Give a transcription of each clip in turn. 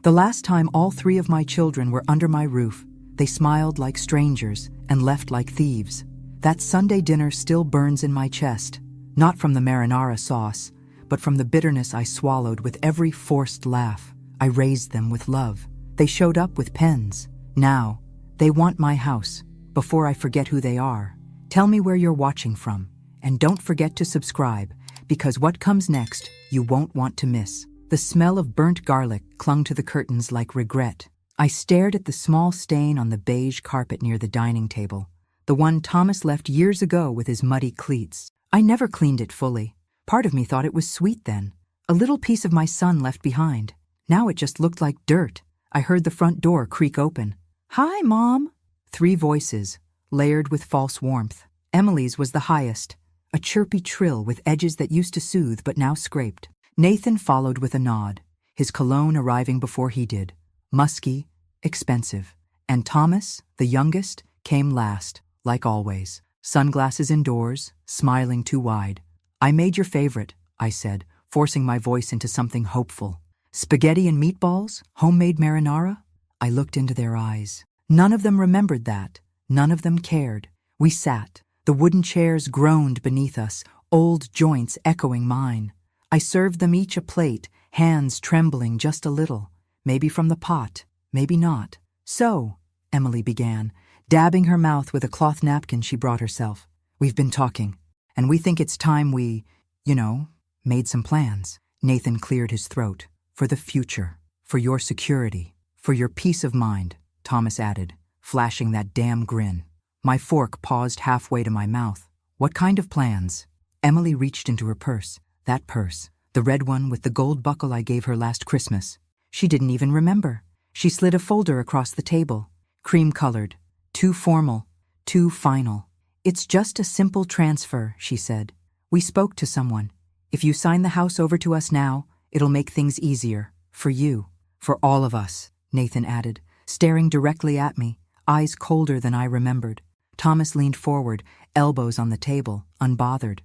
The last time all three of my children were under my roof, they smiled like strangers and left like thieves. That Sunday dinner still burns in my chest, not from the marinara sauce, but from the bitterness I swallowed with every forced laugh. I raised them with love. They showed up with pens. Now, they want my house. Before I forget who they are, tell me where you're watching from. And don't forget to subscribe, because what comes next, you won't want to miss. The smell of burnt garlic clung to the curtains like regret. I stared at the small stain on the beige carpet near the dining table, the one Thomas left years ago with his muddy cleats. I never cleaned it fully. Part of me thought it was sweet then. A little piece of my son left behind. Now it just looked like dirt. I heard the front door creak open. "Hi, Mom!" 3 voices, layered with false warmth. Emily's was the highest, a chirpy trill with edges that used to soothe but now scraped. Nathan followed with a nod, his cologne arriving before he did. Musky, expensive. And Thomas, the youngest, came last, like always. Sunglasses indoors, smiling too wide. "I made your favorite," I said, forcing my voice into something hopeful. "Spaghetti and meatballs? Homemade marinara?" I looked into their eyes. None of them remembered that. None of them cared. We sat. The wooden chairs groaned beneath us, old joints echoing mine. I served them each a plate, hands trembling just a little. Maybe from the pot, maybe not. "So," Emily began, dabbing her mouth with a cloth napkin she brought herself. "We've been talking, and we think it's time we, made some plans." Nathan cleared his throat. "For the future, for your security, for your peace of mind," Thomas added, flashing that damn grin. My fork paused halfway to my mouth. "What kind of plans?" Emily reached into her purse. That purse, the red one with the gold buckle I gave her last Christmas. She didn't even remember. She slid a folder across the table. Cream-colored. Too formal. Too final. "It's just a simple transfer," she said. "We spoke to someone. If you sign the house over to us now, it'll make things easier. For you. For all of us," Nathan added, staring directly at me, eyes colder than I remembered. Thomas leaned forward, elbows on the table, unbothered.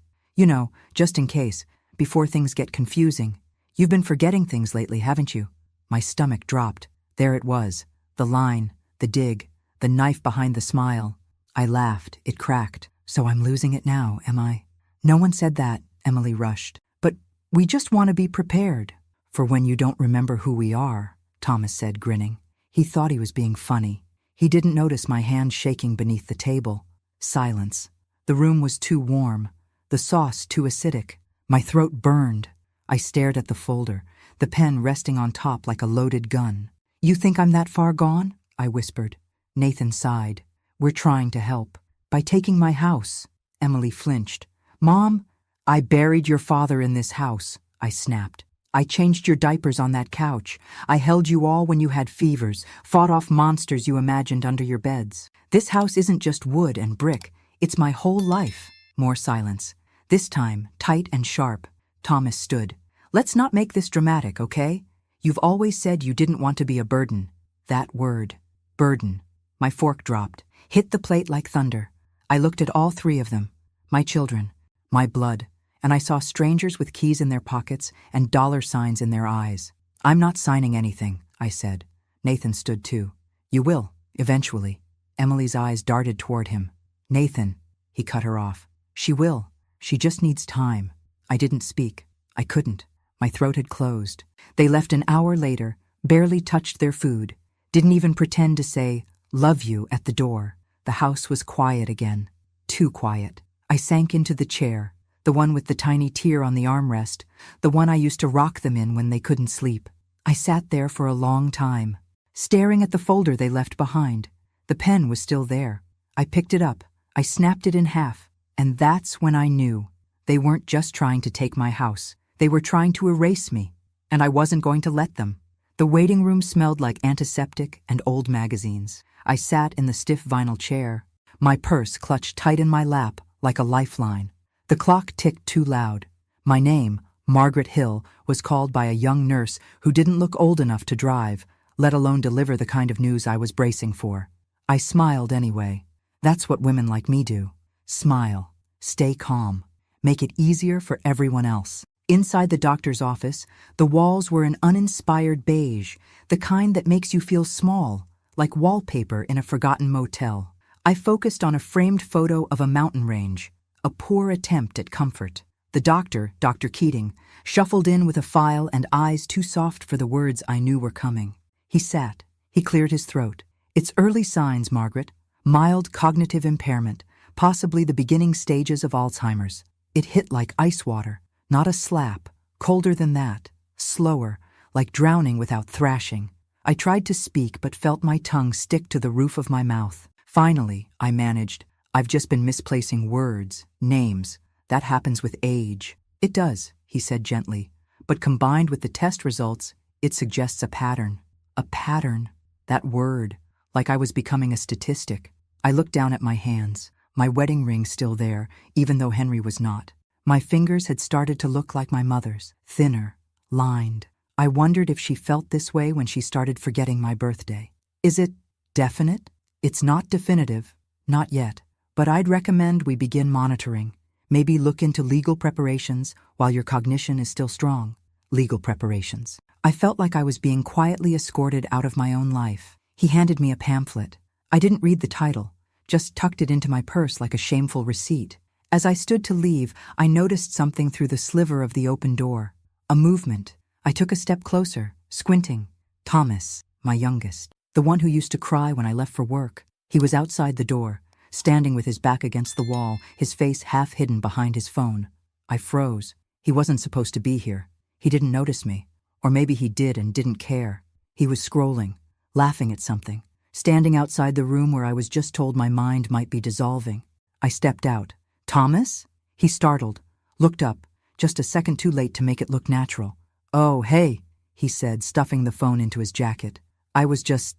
Just in case, before things get confusing. "You've been forgetting things lately, haven't you?" My stomach dropped. There it was. The line, the dig, the knife behind the smile. I laughed. It cracked. "So I'm losing it now, am I?" "No one said that," Emily rushed. "But we just want to be prepared." "For when you don't remember who we are," Thomas said, grinning. He thought he was being funny. He didn't notice my hand shaking beneath the table. Silence. The room was too warm. The sauce too acidic. My throat burned. I stared at the folder, the pen resting on top like a loaded gun. "You think I'm that far gone?" I whispered. Nathan sighed. "We're trying to help. By taking my house." Emily flinched. "Mom, I buried your father in this house," I snapped. "I changed your diapers on that couch. I held you all when you had fevers, fought off monsters you imagined under your beds. This house isn't just wood and brick. It's my whole life." More silence. This time, tight and sharp. Thomas stood. "Let's not make this dramatic, okay? You've always said you didn't want to be a burden." That word. Burden. My fork dropped, hit the plate like thunder. I looked at all 3 of them. My children. My blood. And I saw strangers with keys in their pockets and dollar signs in their eyes. "I'm not signing anything," I said. Nathan stood too. "You will, eventually." Emily's eyes darted toward him. "Nathan," he cut her off. "She will. She just needs time." I didn't speak. I couldn't. My throat had closed. They left an hour later, barely touched their food, didn't even pretend to say, "Love you," at the door. The house was quiet again. Too quiet. I sank into the chair, the one with the tiny tear on the armrest, the one I used to rock them in when they couldn't sleep. I sat there for a long time, staring at the folder they left behind. The pen was still there. I picked it up. I snapped it in half. And that's when I knew. They weren't just trying to take my house. They were trying to erase me. And I wasn't going to let them. The waiting room smelled like antiseptic and old magazines. I sat in the stiff vinyl chair, my purse clutched tight in my lap like a lifeline. The clock ticked too loud. My name, Margaret Hill, was called by a young nurse who didn't look old enough to drive, let alone deliver the kind of news I was bracing for. I smiled anyway. That's what women like me do. Smile. Stay calm. Make it easier for everyone else. Inside the doctor's office, the walls were an uninspired beige, the kind that makes you feel small, like wallpaper in a forgotten motel. I focused on a framed photo of a mountain range, a poor attempt at comfort. The doctor, Dr. Keating, shuffled in with a file and eyes too soft for the words I knew were coming. He sat. He cleared his throat. "It's early signs, Margaret. Mild cognitive impairment, possibly the beginning stages of Alzheimer's. It hit like ice water, not a slap, colder than that, slower, like drowning without thrashing." I tried to speak but felt my tongue stick to the roof of my mouth. Finally, I managed. "I've just been misplacing words, names. That happens with age." "It does," he said gently, "but combined with the test results, it suggests a pattern." A pattern. That word. Like I was becoming a statistic. I looked down at my hands, my wedding ring still there, even though Henry was not. My fingers had started to look like my mother's, thinner, lined. I wondered if she felt this way when she started forgetting my birthday. Is it definite? It's not definitive, not yet, but I'd recommend we begin monitoring. Maybe look into legal preparations while your cognition is still strong. Legal preparations. I felt like I was being quietly escorted out of my own life. He handed me a pamphlet. I didn't read the title, just tucked it into my purse like a shameful receipt. As I stood to leave, I noticed something through the sliver of the open door. A movement. I took a step closer, squinting. Thomas, my youngest, the one who used to cry when I left for work. He was outside the door, standing with his back against the wall, his face half hidden behind his phone. I froze. He wasn't supposed to be here. He didn't notice me. Or maybe he did and didn't care. He was scrolling, laughing at something, standing outside the room where I was just told my mind might be dissolving. I stepped out. "Thomas?" He startled, looked up, just a second too late to make it look natural. "Oh, hey," he said, stuffing the phone into his jacket. "I was just,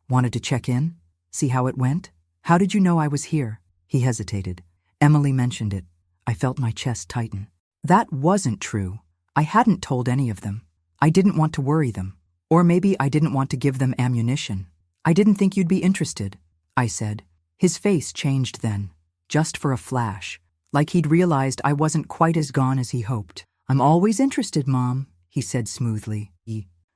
wanted to check in, see how it went." "How did you know I was here?" He hesitated. "Emily mentioned it." I felt my chest tighten. That wasn't true. I hadn't told any of them. I didn't want to worry them. Or maybe I didn't want to give them ammunition. "I didn't think you'd be interested," I said. His face changed then, just for a flash, like he'd realized I wasn't quite as gone as he hoped. "I'm always interested, Mom," he said smoothly.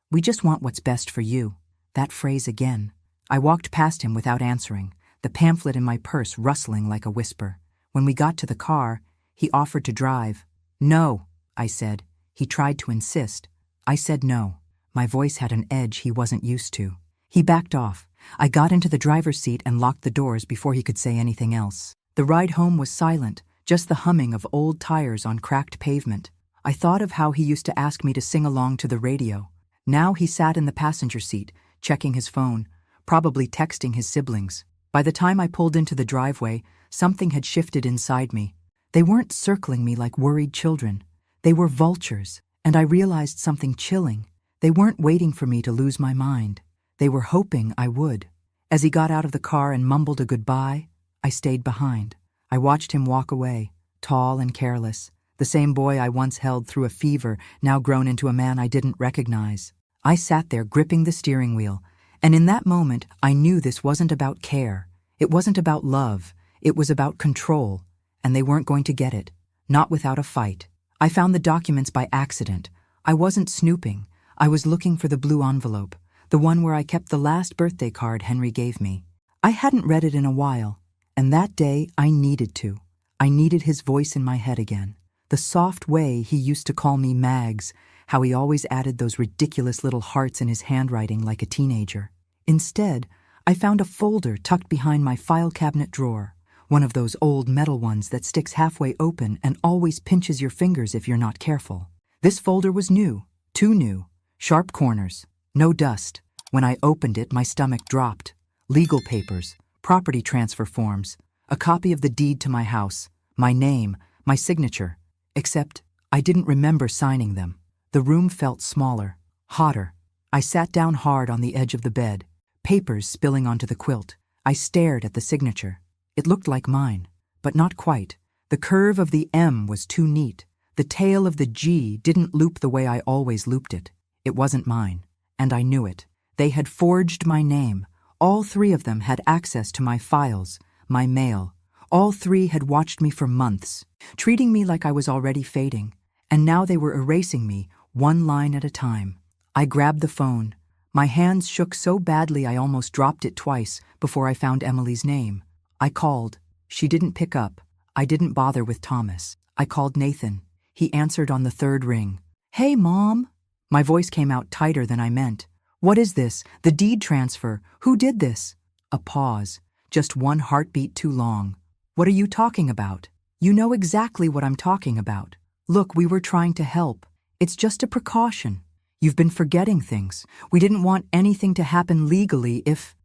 "We just want what's best for you." That phrase again. I walked past him without answering, the pamphlet in my purse rustling like a whisper. When we got to the car, he offered to drive. "No," I said. He tried to insist. I said no. My voice had an edge he wasn't used to. He backed off. I got into the driver's seat and locked the doors before he could say anything else. The ride home was silent, just the humming of old tires on cracked pavement. I thought of how he used to ask me to sing along to the radio. Now he sat in the passenger seat, checking his phone, probably texting his siblings. By the time I pulled into the driveway, something had shifted inside me. They weren't circling me like worried children. They were vultures, and I realized something chilling. They weren't waiting for me to lose my mind. They were hoping I would. As he got out of the car and mumbled a goodbye, I stayed behind. I watched him walk away, tall and careless, the same boy I once held through a fever, now grown into a man I didn't recognize. I sat there gripping the steering wheel, and in that moment I knew this wasn't about care. It wasn't about love. It was about control, and they weren't going to get it. Not without a fight. I found the documents by accident. I wasn't snooping. I was looking for the blue envelope, the one where I kept the last birthday card Henry gave me. I hadn't read it in a while, and that day I needed to. I needed his voice in my head again. The soft way he used to call me Mags, how he always added those ridiculous little hearts in his handwriting like a teenager. Instead, I found a folder tucked behind my file cabinet drawer. One of those old metal ones that sticks halfway open and always pinches your fingers if you're not careful. This folder was new, too new, sharp corners, no dust. When I opened it, my stomach dropped. Legal papers, property transfer forms, a copy of the deed to my house, my name, my signature. Except I didn't remember signing them. The room felt smaller, hotter. I sat down hard on the edge of the bed, papers spilling onto the quilt. I stared at the signature. It looked like mine, but not quite. The curve of the M was too neat. The tail of the G didn't loop the way I always looped it. It wasn't mine, and I knew it. They had forged my name. All three of them had access to my files, my mail. All three had watched me for months, treating me like I was already fading. and now they were erasing me, one line at a time. I grabbed the phone. My hands shook so badly I almost dropped it twice before I found Emily's name. I called. She didn't pick up. I didn't bother with Thomas. I called Nathan. He answered on the third ring. "Hey, Mom." My voice came out tighter than I meant. "What is this? The deed transfer. Who did this?" A pause. Just one heartbeat too long. "What are you talking about?" "You know exactly what I'm talking about. Look, we were trying to help. It's just a precaution. You've been forgetting things. We didn't want anything to happen legally if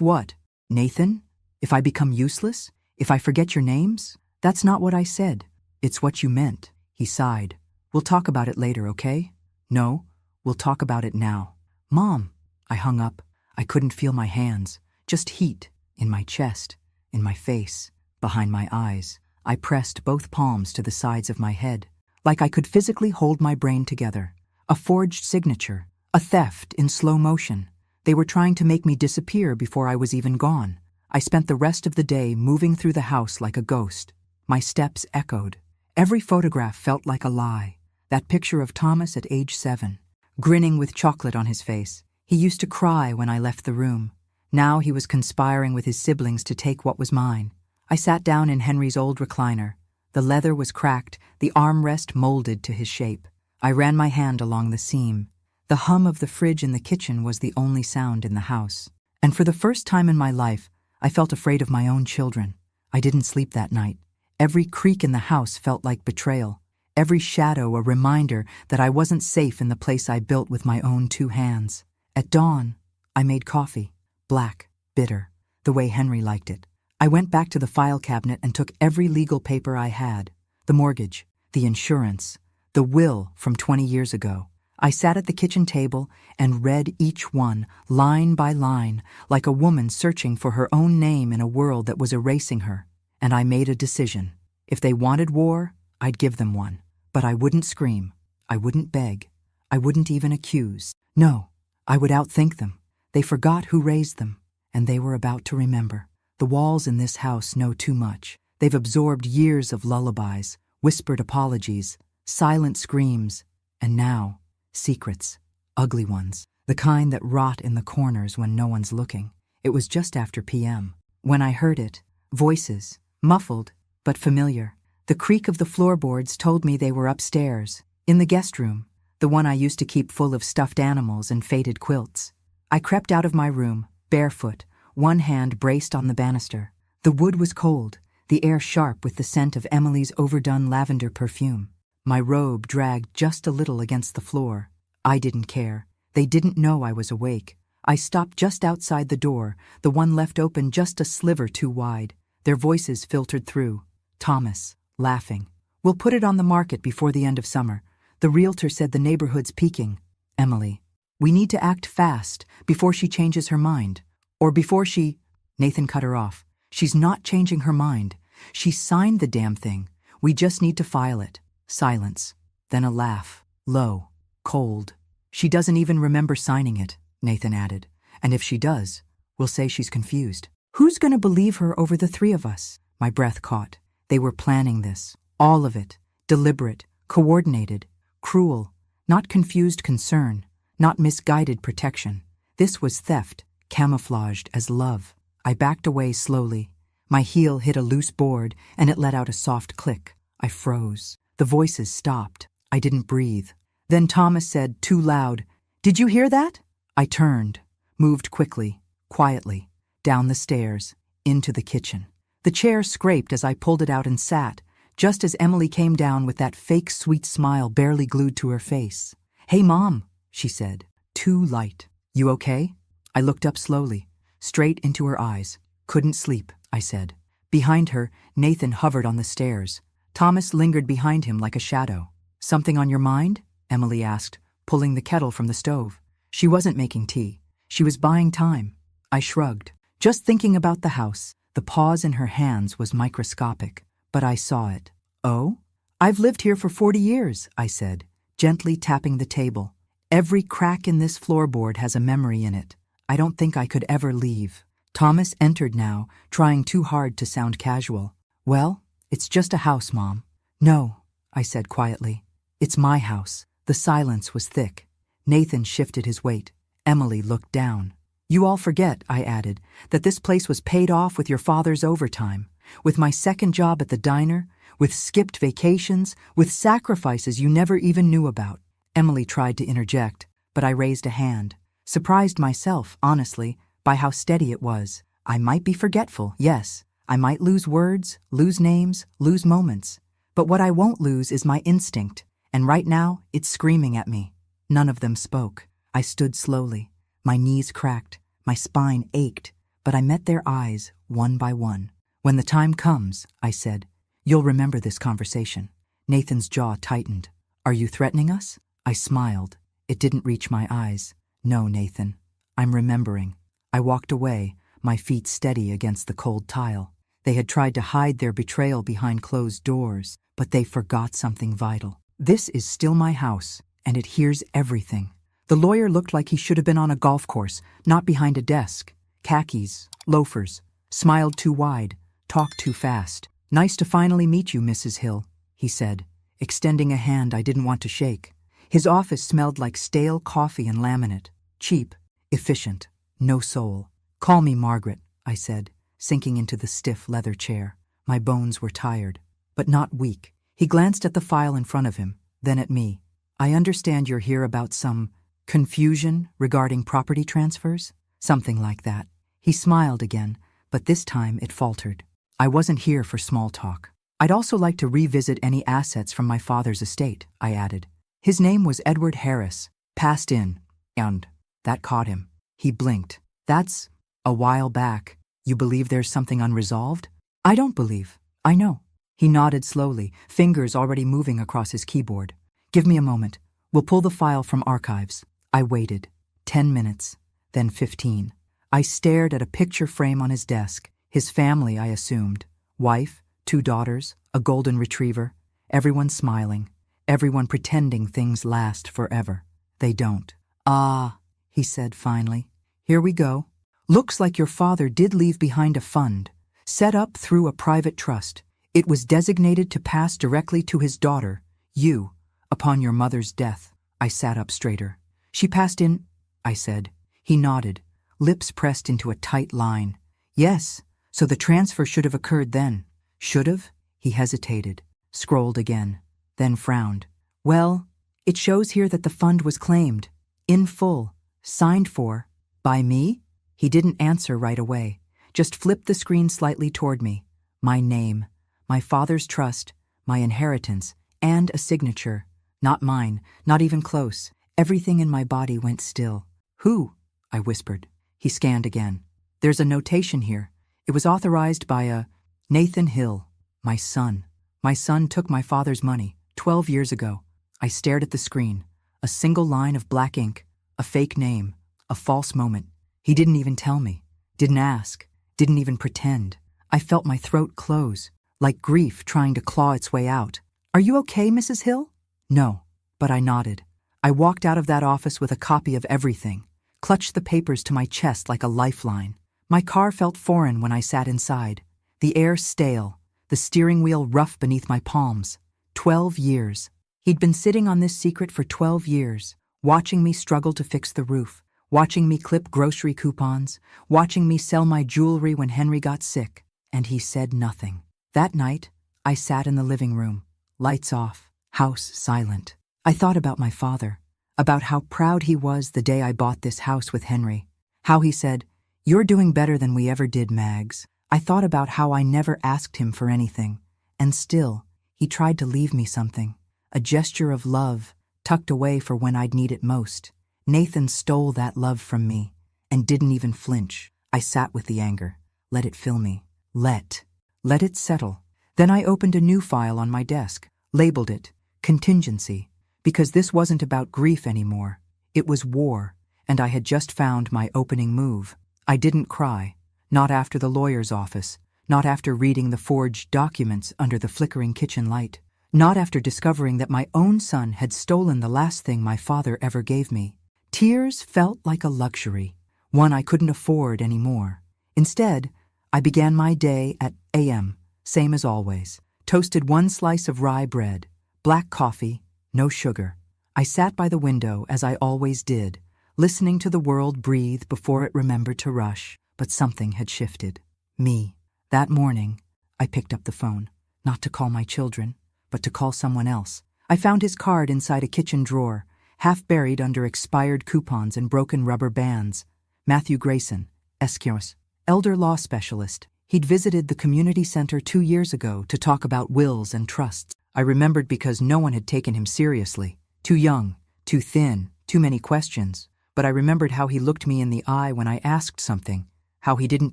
what? Nathan? If I become useless? If I forget your names? That's not what I said. It's what you meant." He sighed. "We'll talk about it later, okay?" "No, we'll talk about it now." "Mom." I hung up. I couldn't feel my hands. Just heat. In my chest. In my face. Behind my eyes. I pressed both palms to the sides of my head, like I could physically hold my brain together. A forged signature. A theft in slow motion. They were trying to make me disappear before I was even gone. I spent the rest of the day moving through the house like a ghost. My steps echoed. Every photograph felt like a lie. That picture of Thomas at age 7, grinning with chocolate on his face. He used to cry when I left the room. Now he was conspiring with his siblings to take what was mine. I sat down in Henry's old recliner. The leather was cracked, the armrest molded to his shape. I ran my hand along the seam. The hum of the fridge in the kitchen was the only sound in the house. And for the first time in my life, I felt afraid of my own children. I didn't sleep that night. Every creak in the house felt like betrayal. Every shadow a reminder that I wasn't safe in the place I built with my own 2 hands. At dawn, I made coffee. Black, bitter, the way Henry liked it. I went back to the file cabinet and took every legal paper I had. The mortgage, the insurance, the will from 20 years ago. I sat at the kitchen table and read each one, line by line, like a woman searching for her own name in a world that was erasing her. And I made a decision. If they wanted war, I'd give them one. But I wouldn't scream. I wouldn't beg. I wouldn't even accuse. No, I would outthink them. They forgot who raised them, and they were about to remember. The walls in this house know too much. They've absorbed years of lullabies, whispered apologies, silent screams, and now, secrets, ugly ones, the kind that rot in the corners when no one's looking. It was just after p.m. when I heard it. Voices, muffled, but familiar. The creak of the floorboards told me they were upstairs, in the guest room, the one I used to keep full of stuffed animals and faded quilts. I crept out of my room, barefoot, one hand braced on the banister. The wood was cold, the air sharp with the scent of Emily's overdone lavender perfume. My robe dragged just a little against the floor. I didn't care. They didn't know I was awake. I stopped just outside the door, the one left open just a sliver too wide. Their voices filtered through. Thomas, laughing. "We'll put it on the market before the end of summer. The realtor said the neighborhood's peaking." "Emily, we need to act fast before she changes her mind. Or before she—" Nathan cut her off. "She's not changing her mind. She signed the damn thing. We just need to file it." Silence. Then a laugh. Low. Cold. "She doesn't even remember signing it," Nathan added. "And if she does, we'll say she's confused. Who's going to believe her over the 3 of us?" My breath caught. They were planning this. All of it. Deliberate. Coordinated. Cruel. Not confused concern. Not misguided protection. This was theft, camouflaged as love. I backed away slowly. My heel hit a loose board, and it let out a soft click. I froze. The voices stopped. I didn't breathe. Then Thomas said, too loud, "Did you hear that?" I turned, moved quickly, quietly, down the stairs, into the kitchen. The chair scraped as I pulled it out and sat, just as Emily came down with that fake sweet smile barely glued to her face. "Hey, Mom," she said. Too light. "You okay?" I looked up slowly, straight into her eyes. "Couldn't sleep," I said. Behind her, Nathan hovered on the stairs. Thomas lingered behind him like a shadow. "Something on your mind?" Emily asked, pulling the kettle from the stove. She wasn't making tea. She was buying time. I shrugged. Just thinking about the house. The pause in her hands was microscopic, but I saw it. "Oh? I've lived here for 40 years, I said, gently tapping the table. "Every crack in this floorboard has a memory in it. I don't think I could ever leave." Thomas entered now, trying too hard to sound casual. "Well, it's just a house, Mom." "No," I said quietly. It's my house. The silence was thick. Nathan shifted his weight. Emily looked down. You all forget, I added, that this place was paid off with your father's overtime, with my second job at the diner, with skipped vacations, with sacrifices you never even knew about. Emily tried to interject, but I raised a hand. Surprised myself, honestly, by how steady it was. I might be forgetful, yes. I might lose words, lose names, lose moments. But what I won't lose is my instinct, and right now it's screaming at me. None of them spoke. I stood slowly. My knees cracked, my spine ached, but I met their eyes one by one. When the time comes, I said, you'll remember this conversation. Nathan's jaw tightened. Are you threatening us? I smiled. It didn't reach my eyes. No, Nathan. I'm remembering. I walked away, my feet steady against the cold tile. They had tried to hide their betrayal behind closed doors, but they forgot something vital. This is still my house, and it hears everything. The lawyer looked like he should have been on a golf course, not behind a desk. Khakis, loafers, smiled too wide, talked too fast. Nice to finally meet you, Mrs. Hill, he said, extending a hand I didn't want to shake. His office smelled like stale coffee and laminate. Cheap, efficient, no soul. Call me Margaret, I said, sinking into the stiff leather chair. My bones were tired, but not weak. He glanced at the file in front of him, then at me. I understand you're here about some confusion regarding property transfers? Something like that. He smiled again, but this time it faltered. I wasn't here for small talk. I'd also like to revisit any assets from my father's estate, I added. His name was Edward Harris, passed in, and that caught him. He blinked. That's a while back. You believe there's something unresolved? I don't believe. I know. He nodded slowly, fingers already moving across his keyboard. Give me a moment. We'll pull the file from archives. I waited. 10 minutes, then 15. I stared at a picture frame on his desk. His family, I assumed. Wife, 2 daughters, a golden retriever. Everyone smiling. Everyone pretending things last forever. They don't. Ah, he said finally. Here we go. Looks like your father did leave behind a fund, set up through a private trust. It was designated to pass directly to his daughter, you, upon your mother's death. I sat up straighter. She passed in, I said. He nodded, lips pressed into a tight line. Yes, so the transfer should have occurred then. Should have? He hesitated, scrolled again, then frowned. Well, it shows here that the fund was claimed, in full, signed for, by me? He didn't answer right away, just flipped the screen slightly toward me. My name, my father's trust, my inheritance, and a signature. Not mine, not even close. Everything in my body went still. Who? I whispered. He scanned again. There's a notation here. It was authorized by a Nathan Hill, my son. My son took my father's money 12 years ago. I stared at the screen. A single line of black ink, a fake name, a false moment. He didn't even tell me, didn't ask, didn't even pretend. I felt my throat close, like grief trying to claw its way out. Are you okay, Mrs. Hill? No, but I nodded. I walked out of that office with a copy of everything, clutched the papers to my chest like a lifeline. My car felt foreign when I sat inside, the air stale, the steering wheel rough beneath my palms. 12 years. He'd been sitting on this secret for 12 years, watching me struggle to fix the roof, watching me clip grocery coupons, watching me sell my jewelry when Henry got sick, and he said nothing. That night, I sat in the living room, lights off, house silent. I thought about my father, about how proud he was the day I bought this house with Henry, how he said, "You're doing better than we ever did, Mags." I thought about how I never asked him for anything, and still, he tried to leave me something, a gesture of love, tucked away for when I'd need it most. Nathan stole that love from me, and didn't even flinch. I sat with the anger. Let it fill me. Let it settle. Then I opened a new file on my desk, labeled it Contingency, because this wasn't about grief anymore. It was war, and I had just found my opening move. I didn't cry, not after the lawyer's office, not after reading the forged documents under the flickering kitchen light, not after discovering that my own son had stolen the last thing my father ever gave me. Tears felt like a luxury, one I couldn't afford anymore. Instead, I began my day at a.m., same as always. Toasted one slice of rye bread, black coffee, no sugar. I sat by the window as I always did, listening to the world breathe before it remembered to rush. But something had shifted. Me. That morning, I picked up the phone, not to call my children, but to call someone else. I found his card inside a kitchen drawer, half buried under expired coupons and broken rubber bands. Matthew Grayson, Esquiros, elder law specialist. He'd visited the community center 2 years ago to talk about wills and trusts. I remembered because no one had taken him seriously. Too young, too thin, too many questions. But I remembered how he looked me in the eye when I asked something, how he didn't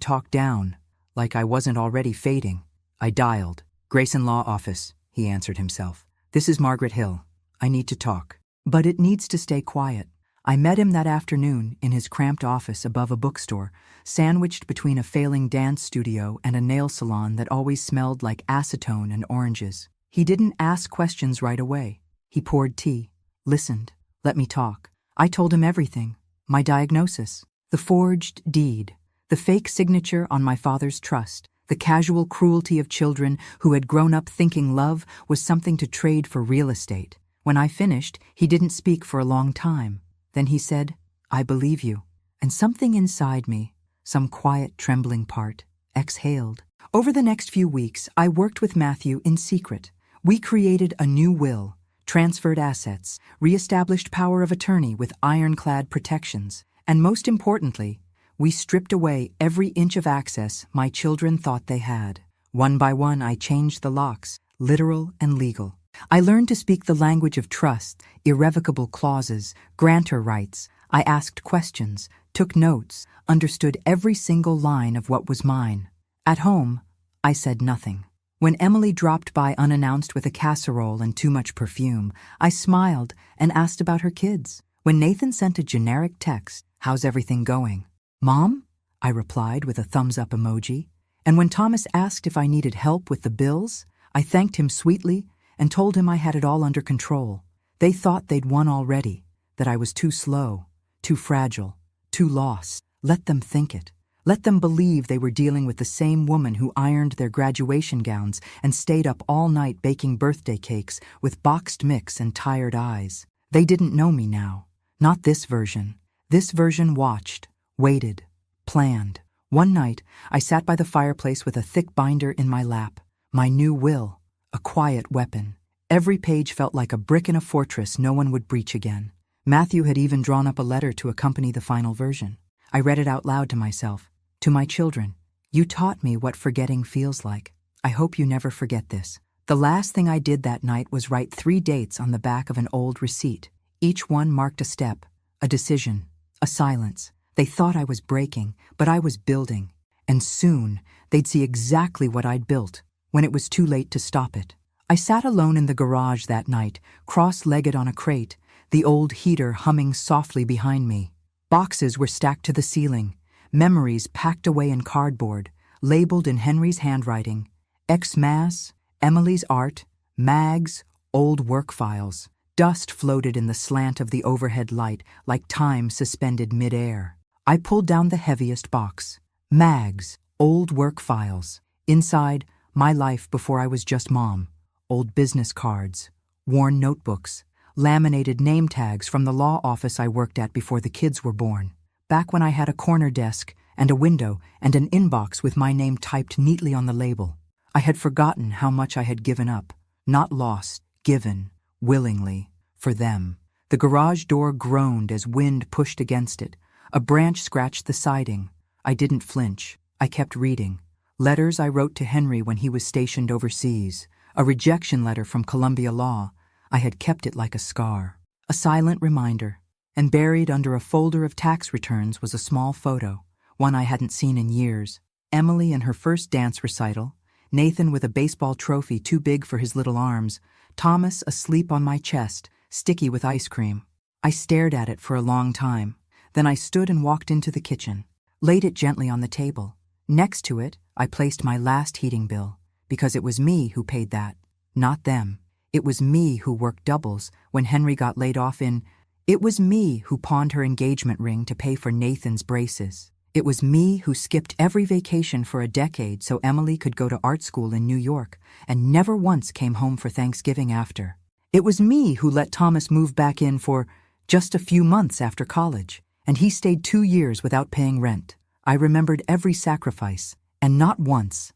talk down, like I wasn't already fading. I dialed. Grayson Law Office, he answered himself. This is Margaret Hill. I need to talk. But it needs to stay quiet. I met him that afternoon in his cramped office above a bookstore, sandwiched between a failing dance studio and a nail salon that always smelled like acetone and oranges. He didn't ask questions right away. He poured tea, listened, let me talk. I told him everything. My diagnosis, the forged deed, the fake signature on my father's trust, the casual cruelty of children who had grown up thinking love was something to trade for real estate. When I finished, he didn't speak for a long time. Then he said, I believe you. And something inside me, some quiet, trembling part, exhaled. Over the next few weeks, I worked with Matthew in secret. We created a new will, transferred assets, re-established power of attorney with ironclad protections, and most importantly, we stripped away every inch of access my children thought they had. One by one, I changed the locks, literal and legal. I learned to speak the language of trust, irrevocable clauses, grantor rights. I asked questions, took notes, understood every single line of what was mine. At home, I said nothing. When Emily dropped by unannounced with a casserole and too much perfume, I smiled and asked about her kids. When Nathan sent a generic text, how's everything going? Mom? I replied with a thumbs-up emoji. And when Thomas asked if I needed help with the bills, I thanked him sweetly and told him I had it all under control. They thought they'd won already, that I was too slow, too fragile, too lost. Let them think it. Let them believe they were dealing with the same woman who ironed their graduation gowns and stayed up all night baking birthday cakes with boxed mix and tired eyes. They didn't know me now. Not this version. This version watched, waited, planned. One night, I sat by the fireplace with a thick binder in my lap. My new will, a quiet weapon. Every page felt like a brick in a fortress no one would breach again. Matthew had even drawn up a letter to accompany the final version. I read it out loud to myself. To my children, you taught me what forgetting feels like. I hope you never forget this. The last thing I did that night was write 3 dates on the back of an old receipt. Each one marked a step, a decision, a silence. They thought I was breaking, but I was building. And soon, they'd see exactly what I'd built, when it was too late to stop it. I sat alone in the garage that night, cross-legged on a crate, the old heater humming softly behind me. Boxes were stacked to the ceiling, memories packed away in cardboard, labeled in Henry's handwriting. Ex-Mass, Emily's art, mags, old work files. Dust floated in the slant of the overhead light like time suspended mid-air. I pulled down the heaviest box. Mags, old work files. Inside, my life before I was just mom. Old business cards, worn notebooks, laminated name tags from the law office I worked at before the kids were born. Back when I had a corner desk and a window and an inbox with my name typed neatly on the label. I had forgotten how much I had given up, not lost, given, willingly, for them. The garage door groaned as wind pushed against it. A branch scratched the siding. I didn't flinch. I kept reading. Letters I wrote to Henry when he was stationed overseas. A rejection letter from Columbia Law. I had kept it like a scar. A silent reminder. And buried under a folder of tax returns was a small photo, one I hadn't seen in years. Emily in her first dance recital, Nathan with a baseball trophy too big for his little arms, Thomas asleep on my chest, sticky with ice cream. I stared at it for a long time. Then I stood and walked into the kitchen, laid it gently on the table. Next to it, I placed my last heating bill, because it was me who paid that, not them. It was me who worked doubles when Henry got laid off in... It was me who pawned her engagement ring to pay for Nathan's braces. It was me who skipped every vacation for a decade so Emily could go to art school in New York and never once came home for Thanksgiving after. It was me who let Thomas move back in for just a few months after college, and he stayed 2 years without paying rent. I remembered every sacrifice, and not once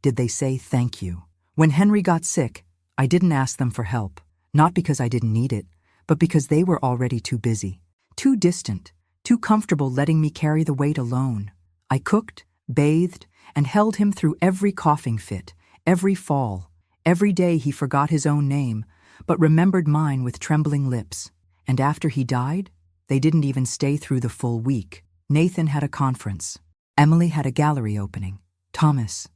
did they say thank you. When Henry got sick, I didn't ask them for help, not because I didn't need it, but because they were already too busy, too distant, too comfortable letting me carry the weight alone. I cooked, bathed, and held him through every coughing fit, every fall. Every day he forgot his own name, but remembered mine with trembling lips. And after he died, they didn't even stay through the full week. Nathan had a conference. Emily had a gallery opening. Thomas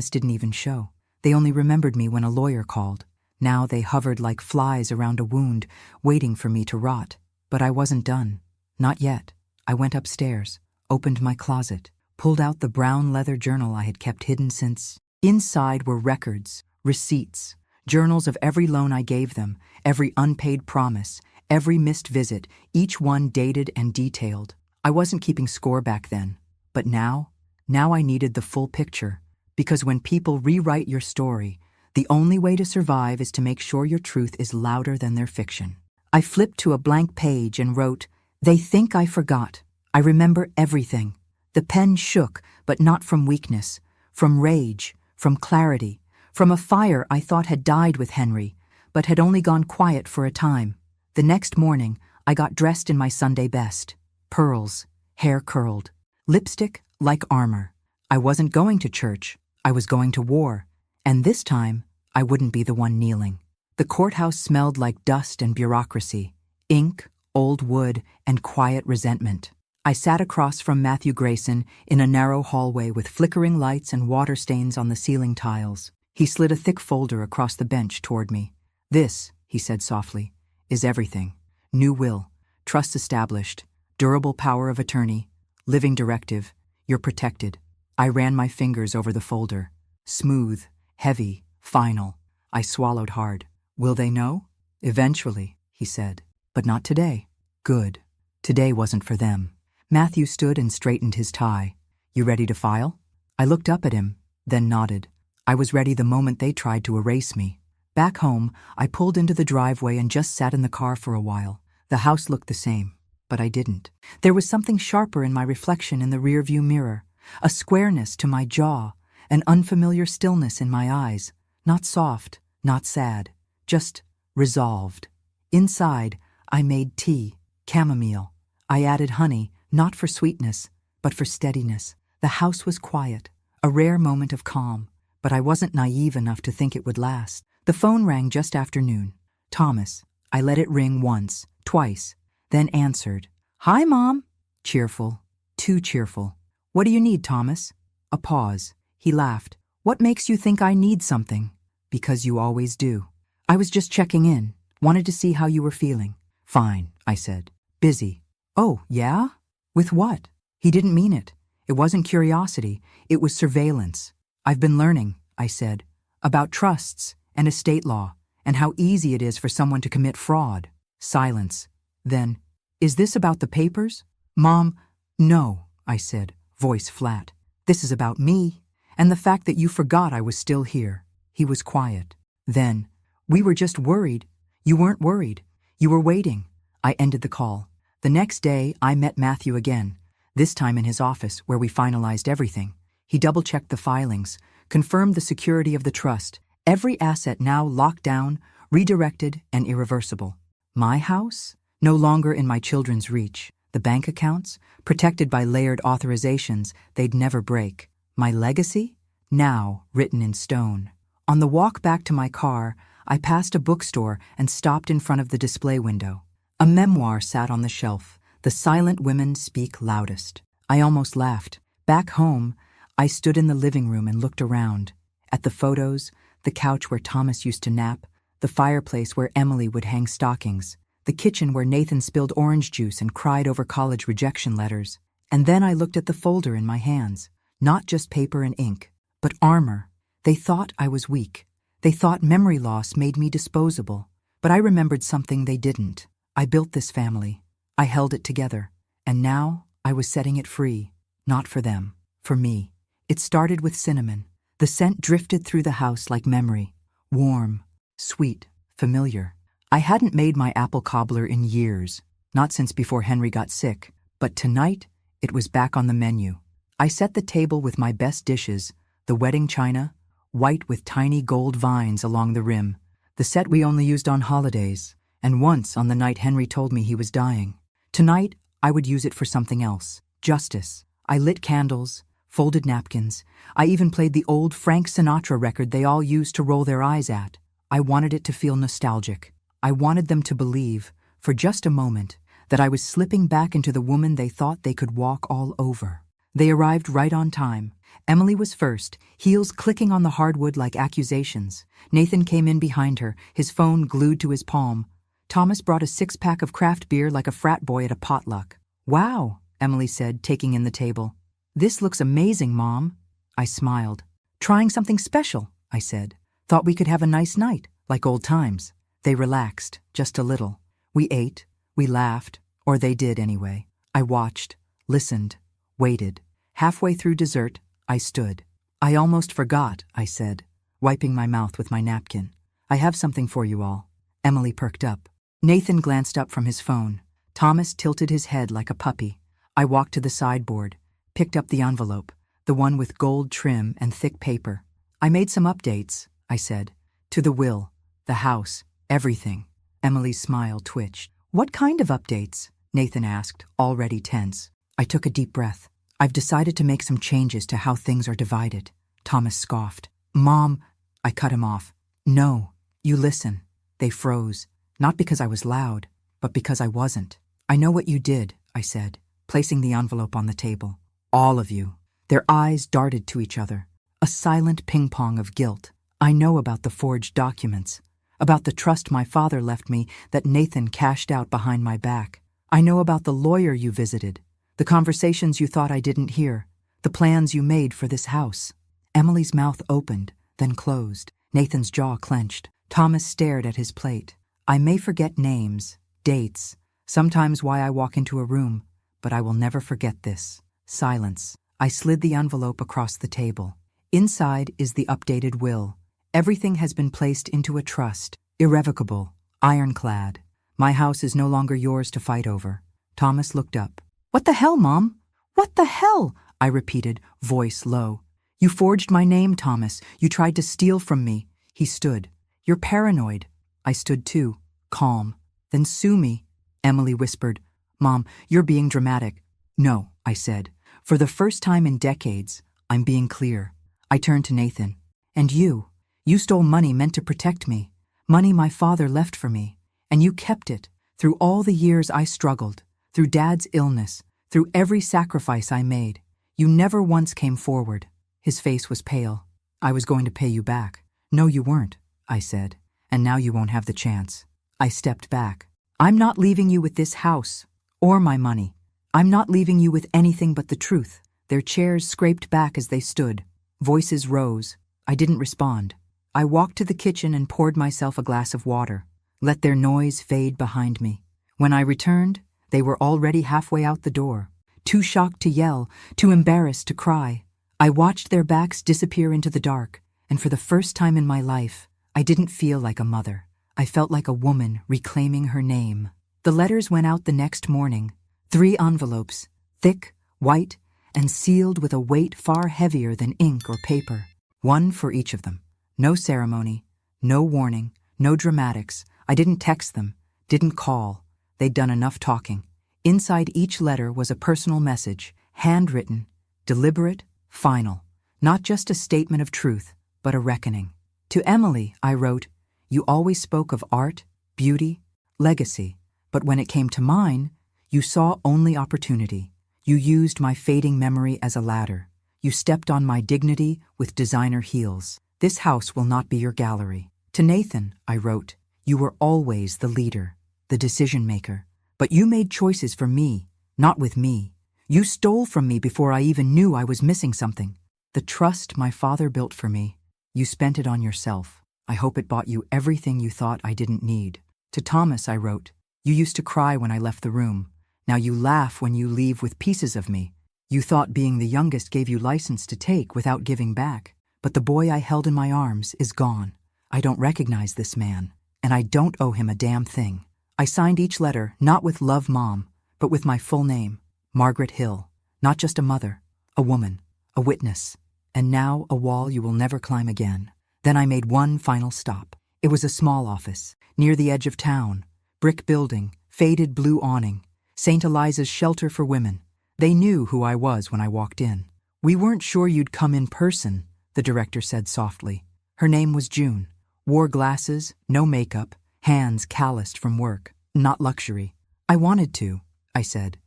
didn't even show. They only remembered me when a lawyer called. Now they hovered like flies around a wound, waiting for me to rot. But I wasn't done. Not yet. I went upstairs, opened my closet, pulled out the brown leather journal I had kept hidden since. Inside were records, receipts, journals of every loan I gave them, every unpaid promise, every missed visit, each one dated and detailed. I wasn't keeping score back then, but now I needed the full picture, because when people rewrite your story, the only way to survive is to make sure your truth is louder than their fiction. I flipped to a blank page and wrote, "They think I forgot. I remember everything." The pen shook, but not from weakness, from rage, from clarity, from a fire I thought had died with Henry, but had only gone quiet for a time. The next morning, I got dressed in my Sunday best. Pearls, hair curled, lipstick like armor. I wasn't going to church, I was going to war, and this time, I wouldn't be the one kneeling. The courthouse smelled like dust and bureaucracy, ink, old wood, and quiet resentment. I sat across from Matthew Grayson in a narrow hallway with flickering lights and water stains on the ceiling tiles. He slid a thick folder across the bench toward me. "This," he said softly, "is everything. New will, trust established, durable power of attorney, living directive. You're protected." I ran my fingers over the folder. Smooth, heavy, final. I swallowed hard. "Will they know?" "Eventually," he said. "But not today." "Good. Today wasn't for them." Matthew stood and straightened his tie. "You ready to file?" I looked up at him, then nodded. I was ready the moment they tried to erase me. Back home, I pulled into the driveway and just sat in the car for a while. The house looked the same, but I didn't. There was something sharper in my reflection in the rearview mirror, a squareness to my jaw, an unfamiliar stillness in my eyes, not soft, not sad, just resolved. Inside, I made tea, chamomile. I added honey, not for sweetness, but for steadiness. The house was quiet, a rare moment of calm, but I wasn't naive enough to think it would last. The phone rang just after noon. Thomas. I let it ring once, twice, then answered. "Hi, Mom." Cheerful, too cheerful. "What do you need, Thomas?" A pause. He laughed. "What makes you think I need something?" "Because you always do." "I was just checking in. Wanted to see how you were feeling." "Fine," I said. "Busy." "Oh, yeah? With what?" He didn't mean it. It wasn't curiosity. It was surveillance. "I've been learning," I said, "about trusts and estate law and how easy it is for someone to commit fraud." Silence. Then, "Is this about the papers?" "Mom, no," I said, voice flat. "This is about me and the fact that you forgot I was still here." He was quiet. Then, "We were just worried." "You weren't worried. You were waiting." I ended the call. The next day, I met Matthew again, this time in his office where we finalized everything. He double-checked the filings, confirmed the security of the trust, every asset now locked down, redirected, and irreversible. My house? No longer in my children's reach. The bank accounts? Protected by layered authorizations they'd never break. My legacy? Now written in stone. On the walk back to my car, I passed a bookstore and stopped in front of the display window. A memoir sat on the shelf. The Silent Women Speak Loudest. I almost laughed. Back home, I stood in the living room and looked around. At the photos, the couch where Thomas used to nap, the fireplace where Emily would hang stockings, the kitchen where Nathan spilled orange juice and cried over college rejection letters. And then I looked at the folder in my hands. Not just paper and ink, but armor. They thought I was weak. They thought memory loss made me disposable. But I remembered something they didn't. I built this family. I held it together. And now I was setting it free. Not for them. For me. It started with cinnamon. The scent drifted through the house like memory. Warm, Sweet, familiar. I hadn't made my apple cobbler in years, not since before Henry got sick, but tonight it was back on the menu. I set the table with my best dishes, the wedding china, white with tiny gold vines along the rim, the set we only used on holidays, and once on the night Henry told me he was dying. Tonight, I would use it for something else. Justice. I lit candles, folded napkins. I even played the old Frank Sinatra record they all used to roll their eyes at. I wanted it to feel nostalgic. I wanted them to believe, for just a moment, that I was slipping back into the woman they thought they could walk all over. They arrived right on time. Emily was first, heels clicking on the hardwood like accusations. Nathan came in behind her, his phone glued to his palm. Thomas brought a six-pack of craft beer like a frat boy at a potluck. "Wow," Emily said, taking in the table. "This looks amazing, Mom." I smiled. "Trying something special," I said. "Thought we could have a nice night, like old times." They relaxed, just a little. We ate, we laughed, or they did anyway. I watched, listened, waited. Halfway through dessert, I stood. "I almost forgot," I said, wiping my mouth with my napkin. "I have something for you all." Emily perked up. Nathan glanced up from his phone. Thomas tilted his head like a puppy. I walked to the sideboard, picked up the envelope, the one with gold trim and thick paper. "I made some updates," I said. "To the will, the house, everything." Emily's smile twitched. "What kind of updates?" Nathan asked, already tense. I took a deep breath. "I've decided to make some changes to how things are divided." Thomas scoffed. "Mom," I cut him off. "No, you listen." They froze, not because I was loud, but because I wasn't. "I know what you did," I said, placing the envelope on the table. "All of you." Their eyes darted to each other, a silent ping-pong of guilt. "I know about the forged documents, about the trust my father left me that Nathan cashed out behind my back. I know about the lawyer you visited, the conversations you thought I didn't hear, the plans you made for this house." Emily's mouth opened, then closed. Nathan's jaw clenched. Thomas stared at his plate. "I may forget names, dates, sometimes why I walk into a room, but I will never forget this." Silence. I slid the envelope across the table. Inside is the updated will. Everything has been placed into a trust, irrevocable, ironclad. My house is no longer yours to fight over. Thomas looked up. "What the hell, Mom? What the hell?" I repeated, voice low. "You forged my name, Thomas. You tried to steal from me." He stood. "You're paranoid." I stood too, calm. "Then sue me," Emily whispered. "Mom, you're being dramatic." "No," I said. "For the first time in decades, I'm being clear." I turned to Nathan. "And you? You stole money meant to protect me, money my father left for me, and you kept it through all the years I struggled, through Dad's illness, through every sacrifice I made. You never once came forward." His face was pale. "I was going to pay you back." "No, you weren't," I said, "and now you won't have the chance." I stepped back. "I'm not leaving you with this house, or my money. I'm not leaving you with anything but the truth." Their chairs scraped back as they stood. Voices rose. I didn't respond. I walked to the kitchen and poured myself a glass of water, let their noise fade behind me. When I returned, they were already halfway out the door, too shocked to yell, too embarrassed to cry. I watched their backs disappear into the dark, and for the first time in my life, I didn't feel like a mother. I felt like a woman reclaiming her name. The letters went out the next morning, 3 envelopes, thick, white, and sealed with a weight far heavier than ink or paper. One for each of them. No ceremony, no warning, no dramatics. I didn't text them, didn't call. They'd done enough talking. Inside each letter was a personal message, handwritten, deliberate, final. Not just a statement of truth, but a reckoning. To Emily, I wrote, "You always spoke of art, beauty, legacy, but when it came to mine, you saw only opportunity. You used my fading memory as a ladder. You stepped on my dignity with designer heels. This house will not be your gallery." To Nathan, I wrote, "You were always the leader, the decision maker, but you made choices for me, not with me. You stole from me before I even knew I was missing something. The trust my father built for me, you spent it on yourself. I hope it bought you everything you thought I didn't need." To Thomas, I wrote, "You used to cry when I left the room. Now you laugh when you leave with pieces of me. You thought being the youngest gave you license to take without giving back. But the boy I held in my arms is gone. I don't recognize this man, and I don't owe him a damn thing. I signed each letter not with Love Mom, but with my full name, Margaret Hill. Not just a mother, a woman, a witness, and now a wall you will never climb again. Then I made one final stop. It was a small office, near the edge of town. Brick building, faded blue awning, St. Eliza's shelter for women. They knew who I was when I walked in. We weren't sure you'd come in person, the director said softly. Her name was June. Wore glasses, no makeup, hands calloused from work. Not luxury. I wanted to, I said.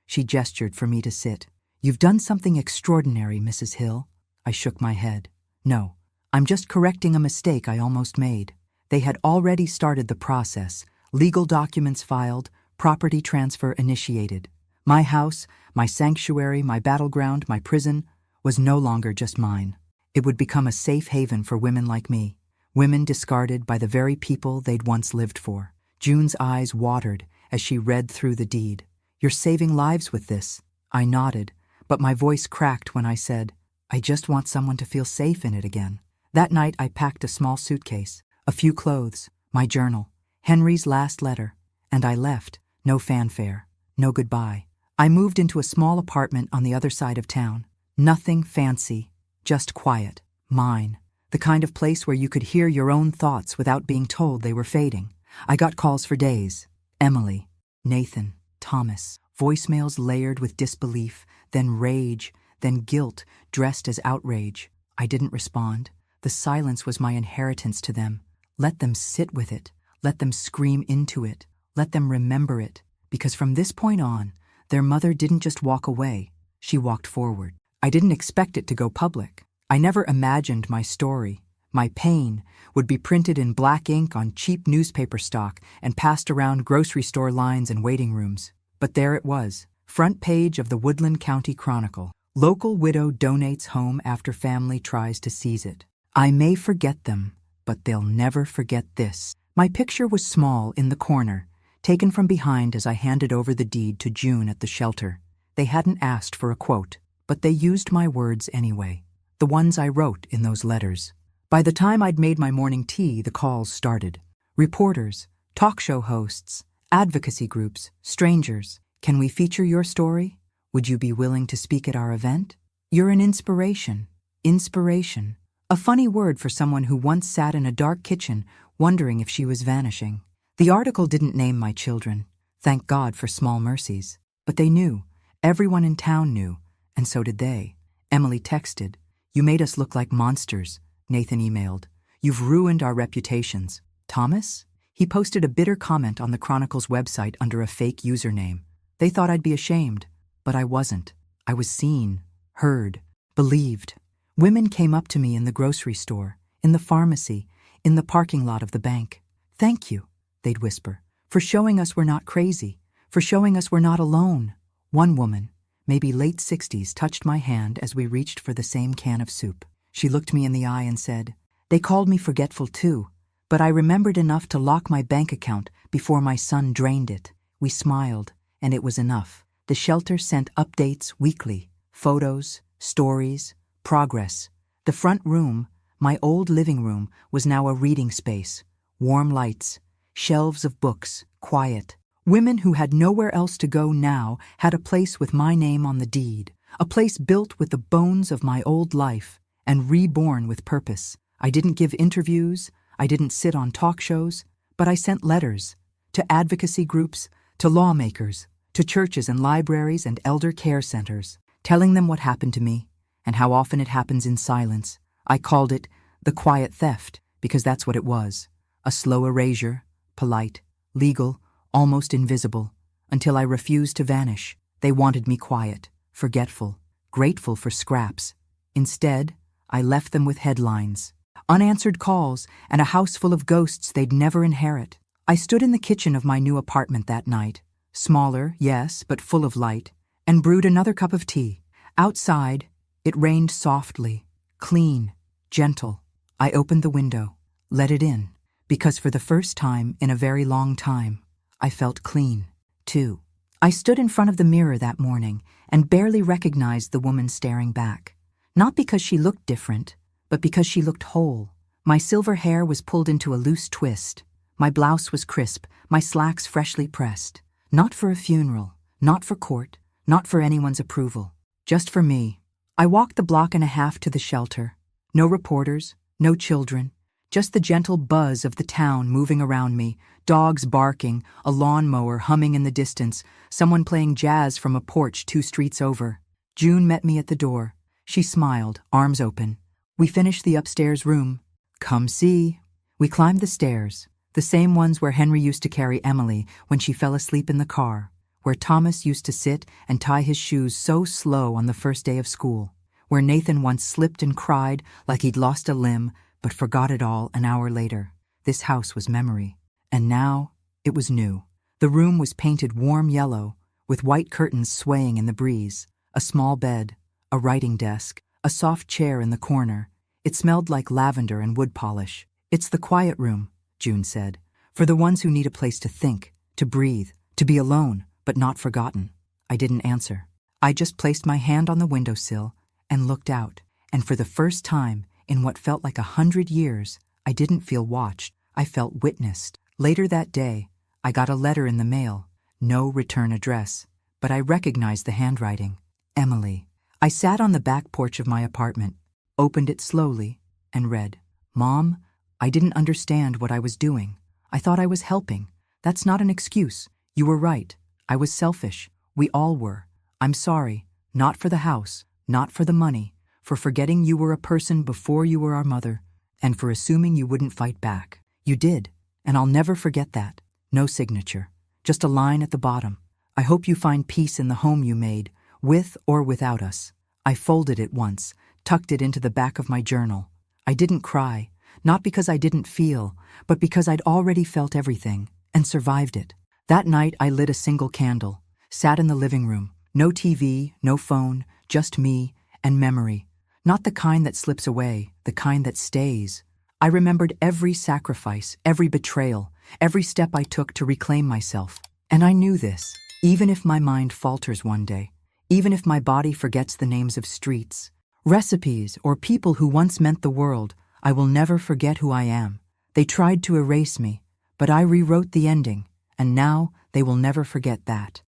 She gestured for me to sit. You've done something extraordinary, Mrs. Hill. I shook my head. No, I'm just correcting a mistake I almost made. They had already started the process. Legal documents filed, property transfer initiated. My house, my sanctuary, my battleground, my prison, was no longer just mine. It would become a safe haven for women like me, women discarded by the very people they'd once lived for. June's eyes watered as she read through the deed. You're saving lives with this. I nodded, but my voice cracked when I said, I just want someone to feel safe in it again. That night I packed a small suitcase, a few clothes, my journal, Henry's last letter, and I left. No fanfare, no goodbye. I moved into a small apartment on the other side of town. Nothing fancy, just quiet, mine. The kind of place where you could hear your own thoughts without being told they were fading. I got calls for days. Emily, Nathan, Thomas. Voicemails layered with disbelief, then rage, then guilt dressed as outrage. I didn't respond. The silence was my inheritance to them. Let them sit with it. Let them scream into it. Let them remember it. Because from this point on, their mother didn't just walk away. She walked forward. I didn't expect it to go public. I never imagined my story, my pain, would be printed in black ink on cheap newspaper stock and passed around grocery store lines and waiting rooms. But there it was, front page of the Woodland County Chronicle. Local widow donates home after family tries to seize it. I may forget them, but they'll never forget this. My picture was small in the corner, taken from behind as I handed over the deed to June at the shelter. They hadn't asked for a quote, but they used my words anyway, the ones I wrote in those letters. By the time I'd made my morning tea, the calls started. Reporters, talk show hosts, advocacy groups, strangers. Can we feature your story? Would you be willing to speak at our event? You're an inspiration. Inspiration. A funny word for someone who once sat in a dark kitchen wondering if she was vanishing. The article didn't name my children. Thank God for small mercies. But they knew. Everyone in town knew. And so did they. Emily texted. You made us look like monsters. Nathan emailed. You've ruined our reputations. Thomas? He posted a bitter comment on the Chronicle's website under a fake username. They thought I'd be ashamed, but I wasn't. I was seen, heard, believed. Women came up to me in the grocery store, in the pharmacy, in the parking lot of the bank. Thank you, they'd whisper, for showing us we're not crazy, for showing us we're not alone. One woman, maybe late 60s, touched my hand as we reached for the same can of soup. She looked me in the eye and said, They called me forgetful too, but I remembered enough to lock my bank account before my son drained it. We smiled, and it was enough. The shelter sent updates weekly, photos, stories, progress. The front room, my old living room, was now a reading space. Warm lights, shelves of books, quiet. Women who had nowhere else to go now had a place with my name on the deed, a place built with the bones of my old life and reborn with purpose. I didn't give interviews, I didn't sit on talk shows, but I sent letters to advocacy groups, to lawmakers, to churches and libraries and elder care centers, telling them what happened to me and how often it happens in silence. I called it the quiet theft because that's what it was, a slow erasure, polite, legal, almost invisible, until I refused to vanish. They wanted me quiet, forgetful, grateful for scraps. Instead, I left them with headlines, unanswered calls, and a house full of ghosts they'd never inherit. I stood in the kitchen of my new apartment that night, smaller, yes, but full of light, and brewed another cup of tea. Outside, it rained softly, clean, gentle. I opened the window, let it in, because for the first time in a very long time, I felt clean, too. I stood in front of the mirror that morning and barely recognized the woman staring back. Not because she looked different, but because she looked whole. My silver hair was pulled into a loose twist. My blouse was crisp, my slacks freshly pressed. Not for a funeral, not for court, not for anyone's approval. Just for me. I walked the block and a half to the shelter. No reporters, no children. Just the gentle buzz of the town moving around me, dogs barking, a lawnmower humming in the distance, someone playing jazz from a porch 2 streets over. June met me at the door. She smiled, arms open. We finished the upstairs room. Come see. We climbed the stairs, the same ones where Henry used to carry Emily when she fell asleep in the car, where Thomas used to sit and tie his shoes so slow on the first day of school, where Nathan once slipped and cried like he'd lost a limb but forgot it all an hour later. This house was memory. And now, it was new. The room was painted warm yellow, with white curtains swaying in the breeze, a small bed, a writing desk, a soft chair in the corner. It smelled like lavender and wood polish. It's the quiet room, June said, for the ones who need a place to think, to breathe, to be alone, but not forgotten. I didn't answer. I just placed my hand on the windowsill and looked out, and for the first time, in what felt like 100 years, I didn't feel watched. I felt witnessed. Later that day, I got a letter in the mail. No return address, but I recognized the handwriting. Emily. I sat on the back porch of my apartment, opened it slowly, and read, "Mom, I didn't understand what I was doing. I thought I was helping. That's not an excuse. You were right. I was selfish. We all were. I'm sorry. Not for the house, not for the money, for forgetting you were a person before you were our mother, and for assuming you wouldn't fight back. You did, and I'll never forget that. No signature, just a line at the bottom. I hope you find peace in the home you made, with or without us." I folded it once, tucked it into the back of my journal. I didn't cry, not because I didn't feel, but because I'd already felt everything, and survived it. That night I lit a single candle, sat in the living room. No TV, no phone, just me and memory. Not the kind that slips away, the kind that stays. I remembered every sacrifice, every betrayal, every step I took to reclaim myself. And I knew this, even if my mind falters one day, even if my body forgets the names of streets, recipes, or people who once meant the world, I will never forget who I am. They tried to erase me, but I rewrote the ending, and now they will never forget that.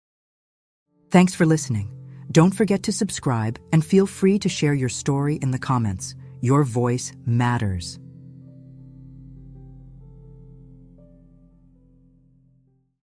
Thanks for listening. Don't forget to subscribe and feel free to share your story in the comments. Your voice matters.